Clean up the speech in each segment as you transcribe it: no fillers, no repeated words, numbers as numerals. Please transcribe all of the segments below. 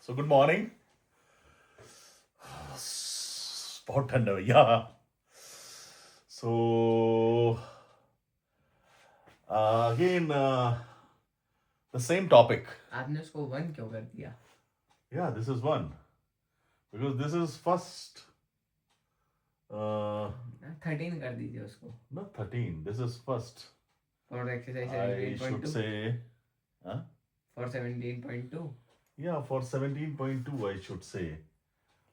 So good morning. बहुत ठंड है भैया. So again the same topic. आपने उसको 1 क्यों कर दिया? Yeah, this is one because this is first. 13 कर दीजिए उसको. Not 13. This is first. For exercise I should 17.2. say. For 17.2. Yeah, for 17.2 I should say.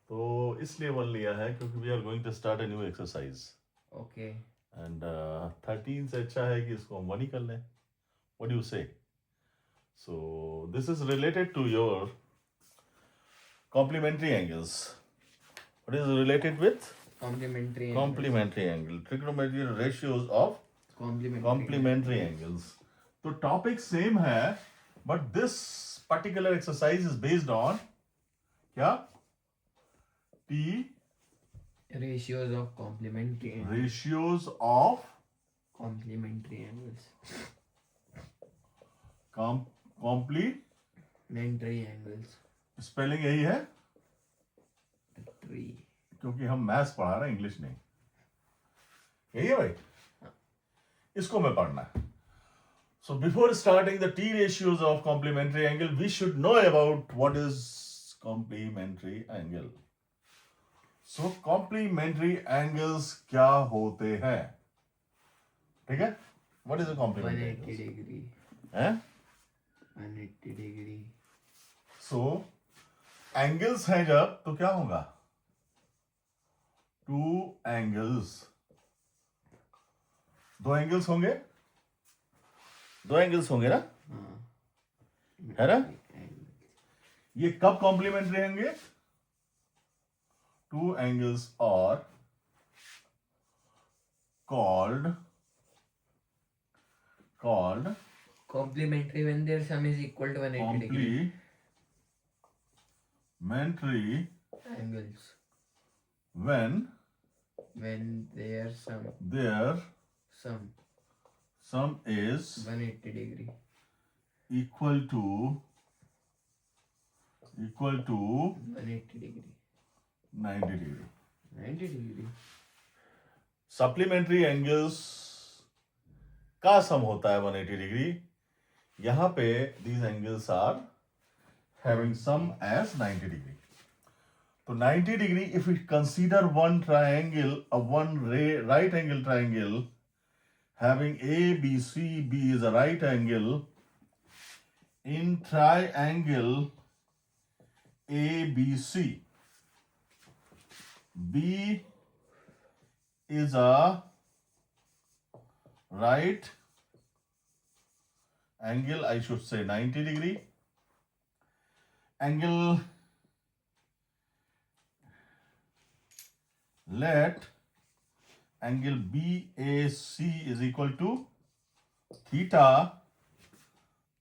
तो इसलिए वन लिया है क्योंकि we are going to start a new exercise. Okay. And 13 से अच्छा है कि इसको हम वन ही कर लें. What do you say? So this is related to your complementary angles. What is related with? Complementary angle. Trigonometry ratios of complementary angles. तो topic same है, but this particular exercise is based on क्या? T ratios of complementary angles. ratios of Complementary angles. complementary angles. Spelling यही है 3. क्योंकि हम maths पढ़ा रहे हैं, इंग्लिश नहीं. यही है भाई. इसको मैं पढ़ना है. So before starting the T ratios of complementary angle, we should know about what is complementary angle. So complementary angles क्या होते हैं? ठीक है? What is a complementary 180 degree. हैं? 180 degree. So angles हैं जब तो क्या होगा? Two angles. दो एंगल्स होंगे? दो एंगल्स होंगे ना? है ना? ये कब कॉम्प्लीमेंट्री होंगे? Two angles are called Complementary when their sum is equal to 180 degree. Complementary Angles. when their sum is 180 degree. equal to 180 degree. 90 degree. 90 degree. Supplementary angles का सम होता है 180 डिग्री. यहां पे these angles are having sum as 90 degree. तो 90 degree, if we consider one triangle, one right angle triangle having ABCB is a right angle. In triangle ABC, B is a right angle, I should say 90 degree. Angle, let angle BAC is equal to theta.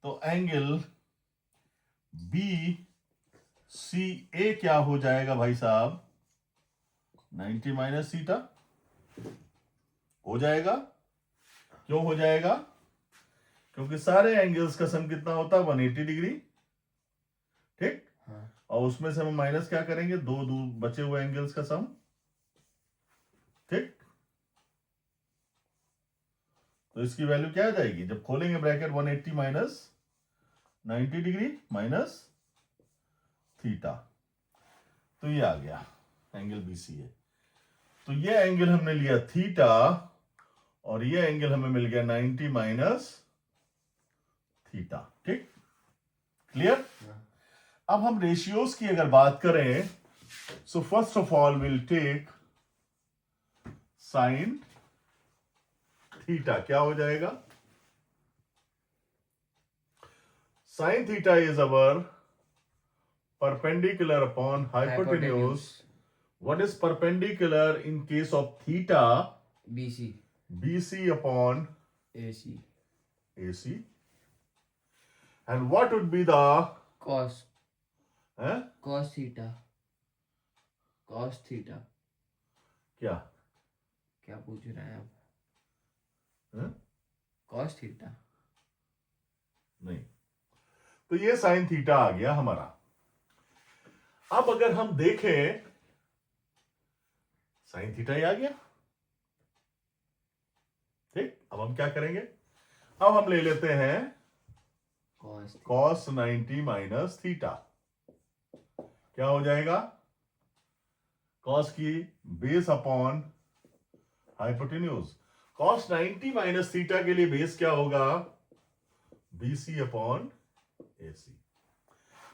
तो angle BCA क्या हो जाएगा भाई साहब? 90 minus theta हो जाएगा. क्यों हो जाएगा? क्योंकि सारे एंगल्स का सम कितना होता है? 180 डिग्री. ठीक. और उसमें से हम माइनस क्या करेंगे? दो बचे हुए एंगल्स का सम. ठीक. तो इसकी वैल्यू क्या आ जाएगी जब खोलेंगे bracket? 180 minus 90 degree minus theta. तो ये आ गया एंगल BCA. तो ये एंगल हमने लिया थीटा और ये एंगल हमें मिल गया 90 माइनस थीटा. ठीक. क्लियर? अब हम रेशियोज की अगर बात करें, so first of all will take sine theta. क्या हो जाएगा? Sine theta is our perpendicular upon hypotenuse. What is perpendicular in case of theta? BC upon AC. And what would be the cos cos theta. क्या पूछ रहे हैं आप? cos theta नहीं. तो ये साइन थीटा आ गया हमारा. अब अगर हम देखें साइन थीटा ही आ गया। ठीक, अब हम क्या करेंगे, अब हम ले लेते हैं cos 90 माइनस थीटा। क्या हो जाएगा, cos की base upon hypotenuse. cos 90 minus theta के लिए बेस क्या होगा, BC अपॉन AC।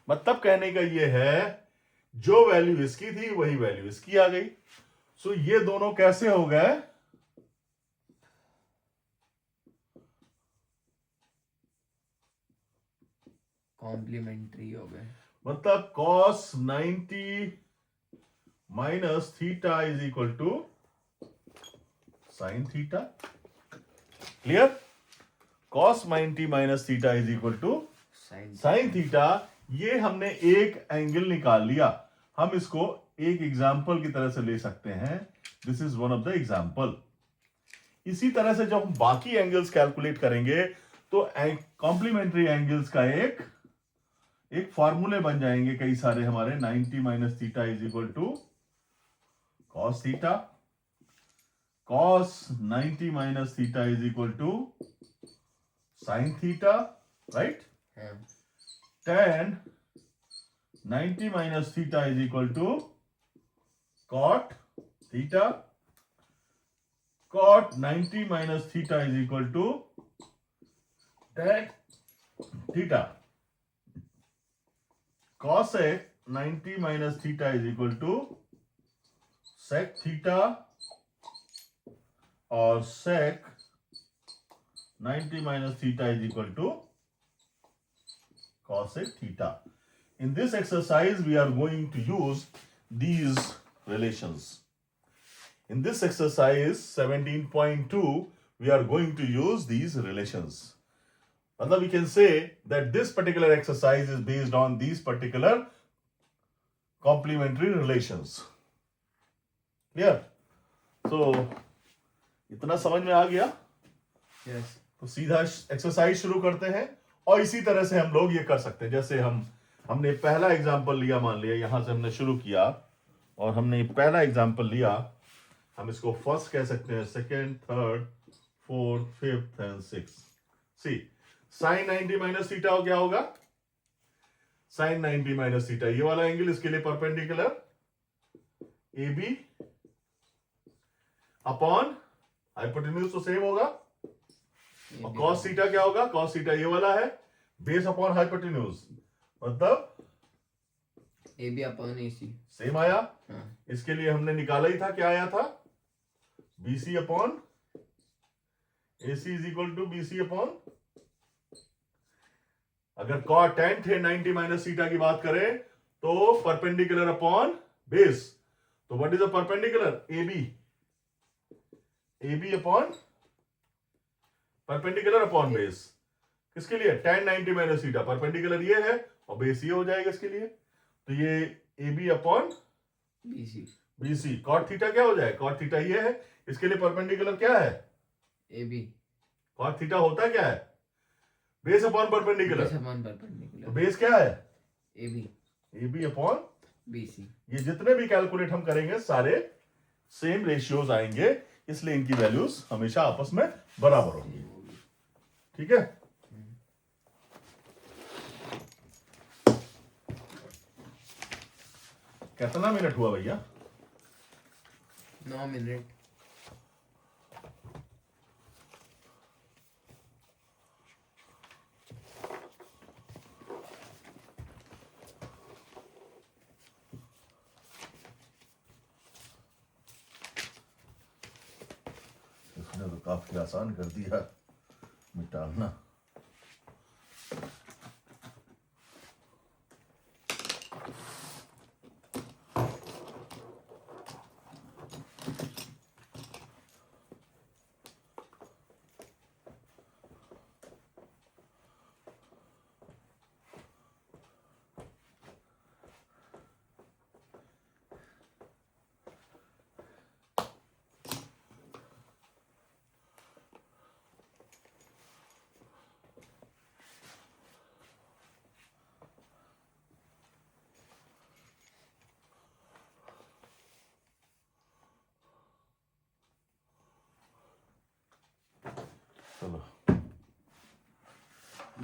मतलब कहने का यह है जो वैल्यू इसकी थी वही वैल्यू इसकी आ गई। सो ये दोनों कैसे हो गए, कॉम्प्लीमेंट्री हो गए। मतलब cos 90 minus theta is equal to sine theta. Clear, cos 90 minus theta is equal to sine theta. ये हमने एक एंगल निकाल लिया, हम इसको एक एग्जाम्पल की तरह से ले सकते हैं। This is one of the example. इसी तरह से जब हम बाकी एंगल्स कैलकुलेट करेंगे तो कॉम्प्लीमेंट्री एंगल्स का एक फॉर्मूले बन जाएंगे कई सारे हमारे। 90 minus theta is equal to cos theta, cos 90 minus theta is equal to sine theta, right. tan 90 minus theta is equal to cot theta, cot 90 minus theta is equal to tan theta, cosec 90 minus theta is equal to sec theta, और sec 90 minus theta is equal to cosec theta. In this exercise, we are going to use these relations. In this exercise 17.2, we are going to use these relations. Although we can say that this particular exercise is based on these particular complementary relations. Clear? So, इतना समझ में आ गया? Yes. तो सीधा exercise शुरू करते हैं, और इसी तरह से हम लोग ये कर सकते हैं। जैसे हमने पहला एग्जांपल लिया, मान लिया यहां से हमने शुरू किया और हमने पहला एग्जांपल लिया, हम इसको फर्स्ट कह सकते हैं, second, third, fourth, fifth and six. See sine 90 minus theta क्या होगा, साइन 90 माइनस थीटा ये वाला एंगल, इसके लिए perpendicular A B upon hypotenuse तो सेम होगा, और cos थीटा क्या होगा, cos थीटा ये वाला है, बेस अपॉन हाइपोटेन्यूज, मतलब AB अपॉन AC सेम आया। हाँ। इसके लिए हमने निकाला ही था, क्या आया था, BC upon AC is equal to BC upon, अगर cot tan थे 90 माइनस थीटा की बात करें तो परपेंडिकुलर अपॉन बेस, तो what is a perpendicular, AB upon perpendicular upon base. किसके लिए, tan 90 माइनस थीटा, परपेंडिकुलर ये है और बेस ये हो जाएगा इसके लिए, तो ये AB upon BC। cot theta क्या हो जाए, cot थीटा ये है, इसके लिए परपेंडिकुलर क्या है, AB। cot थीटा होता क्या है, बेस अपॉन परपेंडिकुलर, तो बेस क्या है, AB अपॉन BC। ये जितने भी कैलकुलेट हम करेंगे सारे सेम रेशियोज आएंगे, इसलिए इनकी वैल्यूज हमेशा आपस में बराबर होंगी। ठीक है, कितना मिनट हुआ भैया, 9 मिनट। इसने तो काफी आसान कर दिया मिटाना।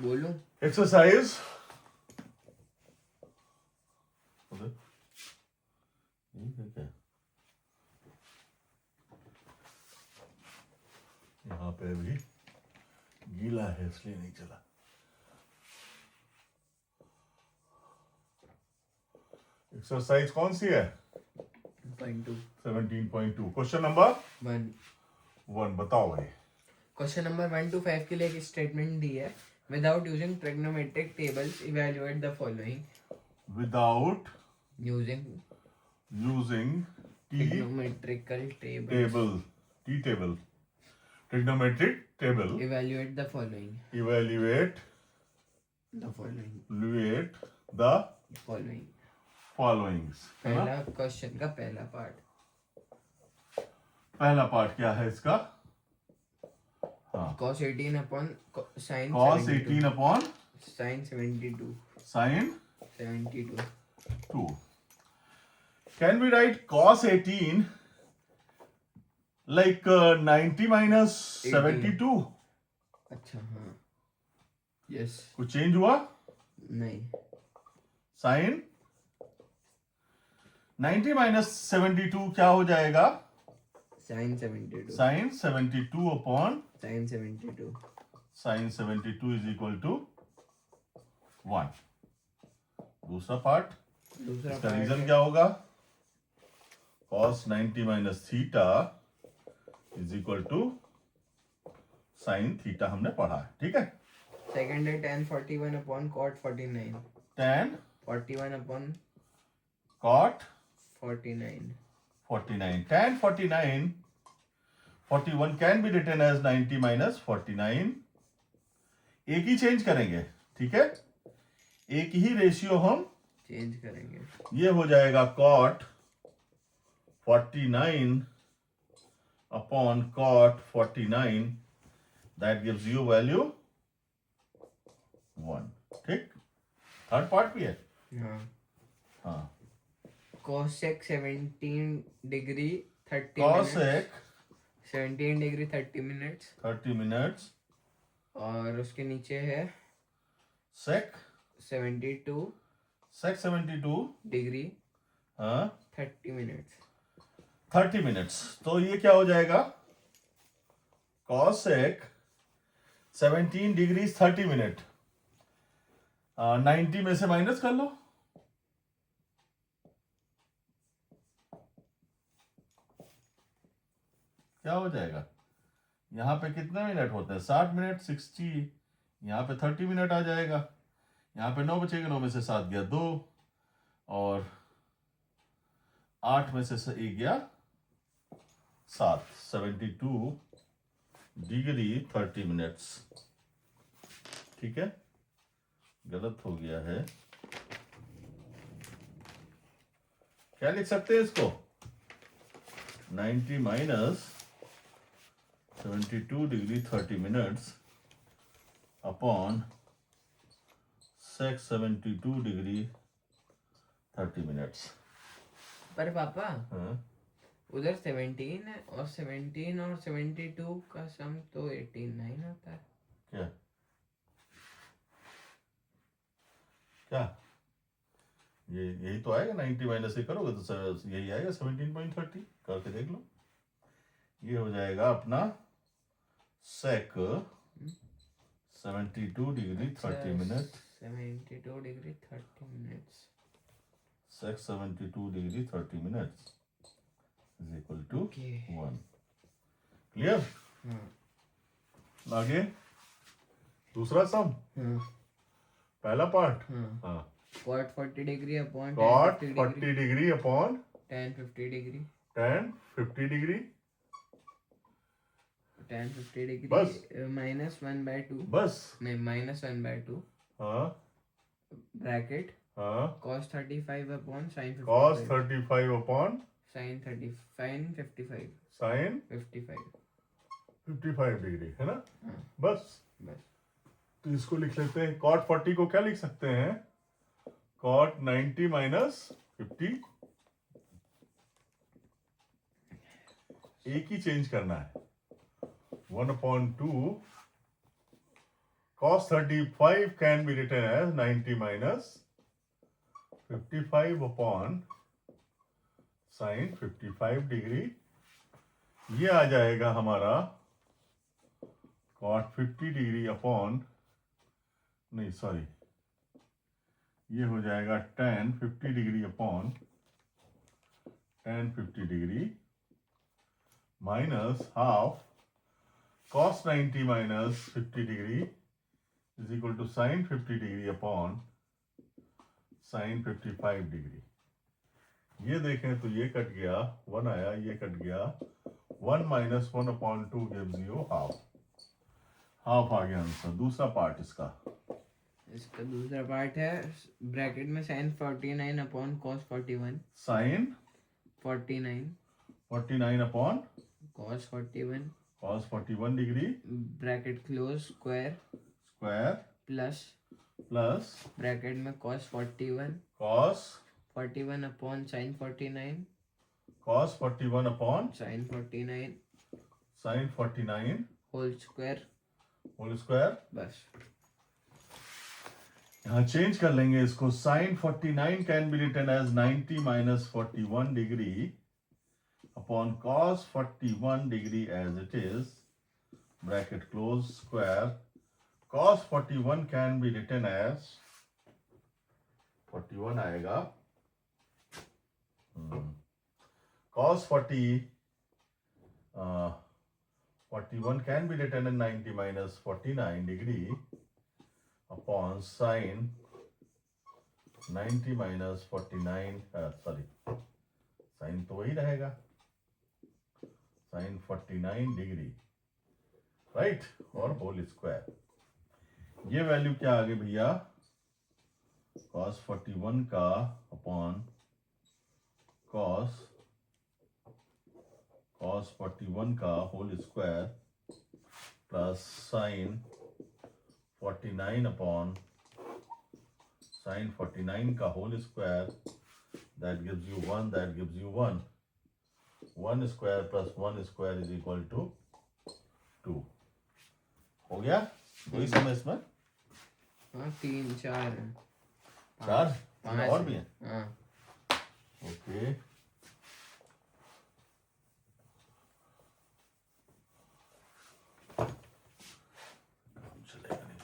बोलूं? एक्सरसाइज क्या यहाँ पे भी गीला है इसलिए नहीं चला। एक्सरसाइज कौन सी है? 0.2 17.2 क्वेश्चन नंबर 1। 1 बताओ भाई। क्वेश्चन नंबर 1 to 5 के लिए एक स्टेटमेंट दी है। Without using trigonometric tables evaluate the following. Without using using trigonometrical tables table trigonometric table evaluate the following. Evaluate the following the following followings. पहला question का पहला part क्या है इसका? हाँ, cos 18 upon sin cos 72 18 upon sin 72 sin 72 2. Can we write cos 18 like 90 minus 72? अच्छा हाँ yes कुछ चेंज हुआ? नहीं sin 90 minus 72 क्या हो जाएगा? sin 72 sin 72 upon sin 72 sin 72 is equal to 1. दूसरा पार्ट, दूसरा इसका part रीजन है क्या होगा? cos 90 minus theta is equal to sin theta हमने पढ़ा है, ठीक है? सेकंड है tan 41 upon cot 49 tan 41 upon cot 49 49 tan 49 41 can be written as 90 minus 49. एक ही चेंज करेंगे, ठीक है? एक ही रेशियो हम चेंज करेंगे। ये हो जाएगा cot 49 upon cot 49 that gives you value 1. ठीक? थर्ड पार्ट भी है। हाँ हाँ, cosec 17 degree 30 cosec 17 degree 30 minutes 30 minutes और उसके नीचे है sec 72 degree हाँ 30 minutes 30 minutes। तो ये क्या हो जाएगा? cosec 17 डिग्री 30 मिनट 90 में से माइनस कर लो। क्या हो जाएगा? यहाँ पे कितने मिनट होते हैं? 60 मिनट 60। यहाँ पे 30 मिनट आ जाएगा। यहाँ पे 9 बचेगा, 9 में से 7 गया 2 और 8 में से 1 गया 7। 72 डिग्री 30 मिनट्स, ठीक है? गलत हो गया है। क्या लिख सकते हैं इसको? 90 minus 72 degree 30 minutes upon sec 72 degree 30 minutes. पर पापा हाँ, उधर 17 है और 17 और 72 का सम तो 89 होता है। क्या क्या ये यही तो आएगा। 90 माइनस से करोगे तो यही आएगा 17.30। करके देख लो। ये हो जाएगा अपना sec 72 degree 30 minute 72 degree 30 minutes sec 72 degree 30 minutes is equal to Okay. 1। Clear? हाँ आगे दूसरा सम, हाँ पहला पार्ट। हाँ हाँ, cot 40 degree upon cot 50 40 degree degree upon tan 50 degree tan 50 degree tan 50 degree बस। minus 1/2 बस। नहीं minus 1/2 हाँ bracket हाँ, cos 35 upon sin 55 cos 35 upon sin 55 sin 55 55 degree, है ना? हाँ बस। बस तो इसको लिख लेते हैं। cot 40 को क्या लिख सकते हैं? cot 90 minus 50। एक ही चेंज करना है। 1/2 cos 35 can be written as 90 minus 55 upon sin 55 degree. ये आ जाएगा हमारा cot 50 डिग्री अपॉन, नहीं सॉरी, ये हो जाएगा tan 50 degree upon tan 50 degree minus half cos 90 minus 50 degree is equal to sin 50 degree upon sin 55 degree. ये देखें तो ये कट गया, 1 आया, ये कट गया, 1 minus 1 upon 2 gives you half. Half आ गया आंसर. दूसरा पार्ट इसका दूसरा पार्ट है ब्रैकेट में sin 49 upon cos 41. sin 49 upon cos 41 cos 41 degree bracket close square plus bracket में cos 41 upon sin 49 cos 41 upon sin 49 whole square. बस यहाँ चेंज कर लेंगे इसको. sin 49 can be written as 90 minus 41 degree upon cos 41 degree as it is bracket close square. cos 41 can be written as 41 आएगा, cos 41 can be written as 90 minus 49 degree upon sin 90 minus 49 sin तो वही रहेगा, sin 49 degree, right, और whole square. ये value क्या आ गई भैया, cos 41 का अपॉन cos 41 का whole square plus sin 49 upon sin 49 का whole square. That gives you 1, that gives you 1. 1 square plus 1 square is equal to 2. हो गया. वही समय इसमें हाँ 3 4 है, 4 5 और भी है. हाँ ओके चलेगा नहीं.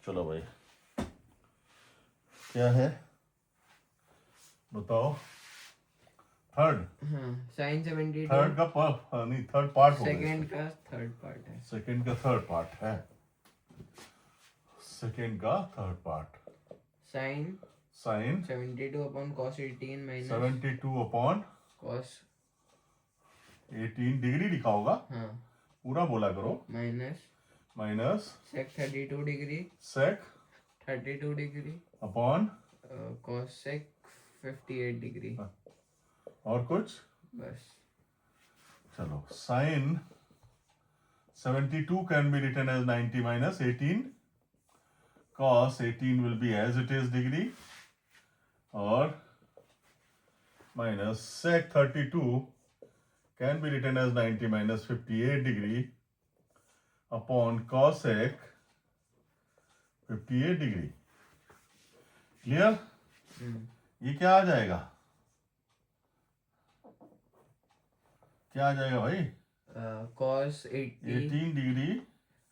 चलो भाई, क्या है बताओ. थर्ड हाँ sin 72 थर्ड का नहीं, थर्ड पार्ट हो गया. सेकंड का थर्ड पार्ट है. सेकंड का थर्ड पार्ट है. सेकंड का third part sin sin 72 upon cos 18 minus 72 upon cos 18 degree लिखा होगा, हाँ पूरा बोला करो. Minus sec 32 degree sec 32 degree upon cos sec 58 degree. और कुछ. बस चलो, sin 72 can be written as 90 minus 18. Cos 18 will be as it is degree, और minus sec 32 can be written as 90 minus 58 degree upon cosec 58 degree. Clear. ये क्या आ जाएगा, क्या आ जाएगा भाई, cos 80 18 degree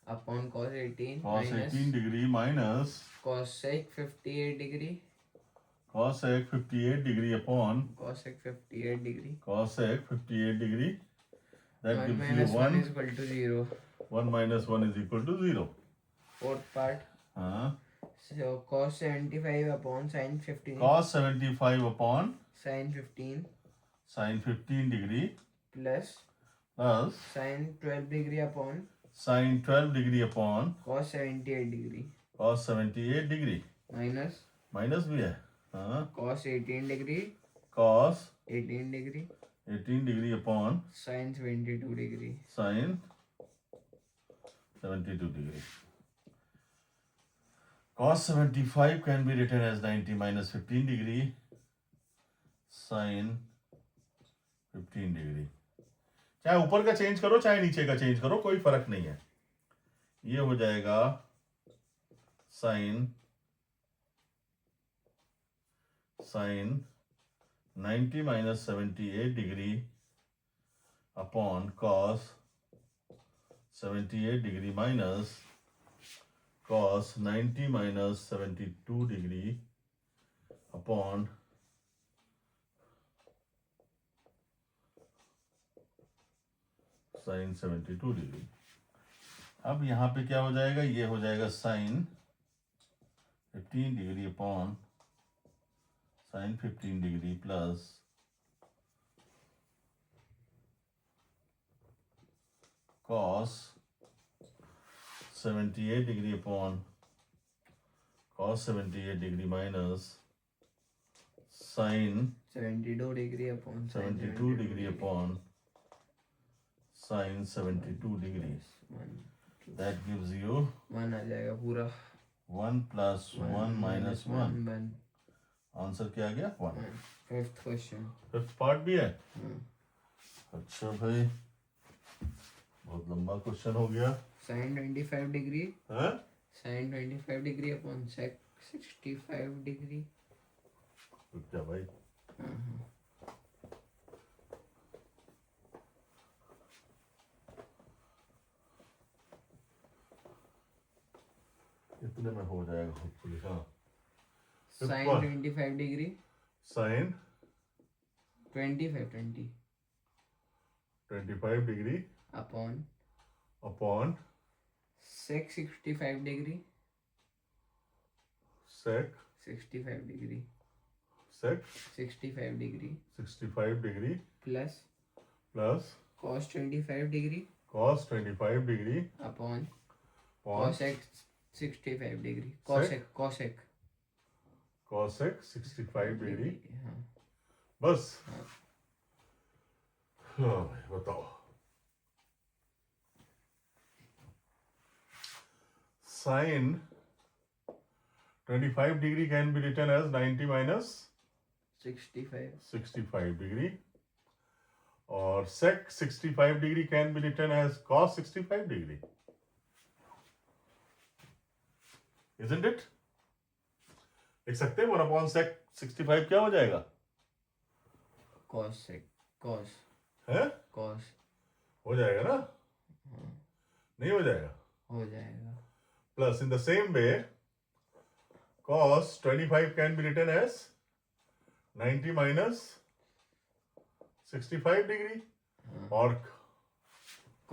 upon cos 18 cos minus 18 degree minus cos sec 58 degree cosec 58 degree upon cos sec 58 degree. cosec 58 degree. That 1 gives you minus 1 1. is equal to 0. 1 minus 1 is equal to 0. Fourth part. हाँ. So cos 75 upon sin 15. Cos 75 upon Sin 15 sin 15 degree plus plus sin 12 degree upon sin 12 degree upon cos 78 degree cos 78 degree. minus minus भी है. हाँ. cos 18 degree cos 18 degree 18 degree upon sin 72 degree. sin 72 degree. Cos 75 can be written as 90 minus 15 degree sin 15 degree. चाहे ऊपर का change करो चाहे नीचे का चेंज करो, कोई फर्क नहीं है. ये हो जाएगा sin 90 minus 78 degree upon cos 78 degree minus cos 90 minus 72 degree upon sin 72 degree. अब यहाँ पे क्या हो जाएगा, ये हो जाएगा sin 15 degree upon sin 15 degree plus cos 78 degree upon cos 78 degree minus sin 72 degree upon sin 72 degree upon sin 72 degrees. That gives you 1 आ जाएगा पूरा. 1 plus 1 minus 1. 1. आंसर क्या आ गया? 1. Fifth question. फिफ्थ पार्ट भी है. अच्छा भाई, बहुत लंबा क्वेश्चन हो गया. Sin 25 degree हाँ? sin 25 degree upon sec 65 degree. रुक जा भाई. इतने में हो जाएगा होपफुली. हाँ. Sin 25 degree sine 20 25 degree upon upon sec 65 degree sec 65 degree 65 degree 65 degree plus plus cos 25 degree cos 25 degree upon upon cosec 65 degree cosec cosec 65 degree. हाँ. बस. हाँ भाई बताओ. Sine 25 degree can be written as 90 minus 65 degree और sec 65 degree can be written as cos 65 degree. Isn't it? लिख सकते हैं 1 upon sec 65 क्या हो जाएगा? cos है? cos हो जाएगा ना? नहीं हो जाएगा? हो जाएगा. Plus in the same way, cos 25 can be written as 90 minus 65 degree or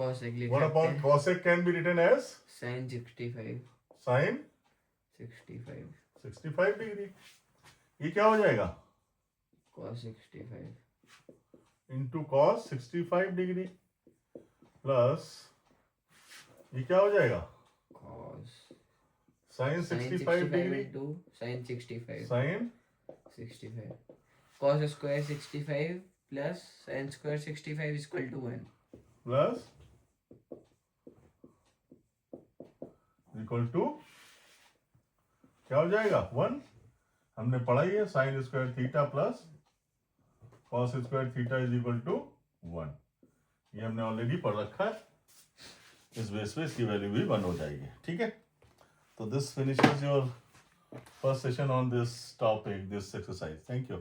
cosec लिख 1 सकते upon हैं. cosec can be written as sin 65 sin 65 degree. ये क्या हो जाएगा? cos 65 into cos 65 degree plus ये क्या हो जाएगा? cos sin 65 degree into sin 65 sin 65 cos square 65 plus sin square 65 is equal to 1. plus equal to क्या हो जाएगा? 1. हमने पढ़ा ही है sine square theta plus cos square theta is equal to 1. ये हमने ऑलरेडी पढ़ रखा है. इस बेस पे इसकी वैल्यू भी 1 हो जाएगी. ठीक है. तो this finishes your first session on this topic, this exercise. Thank you.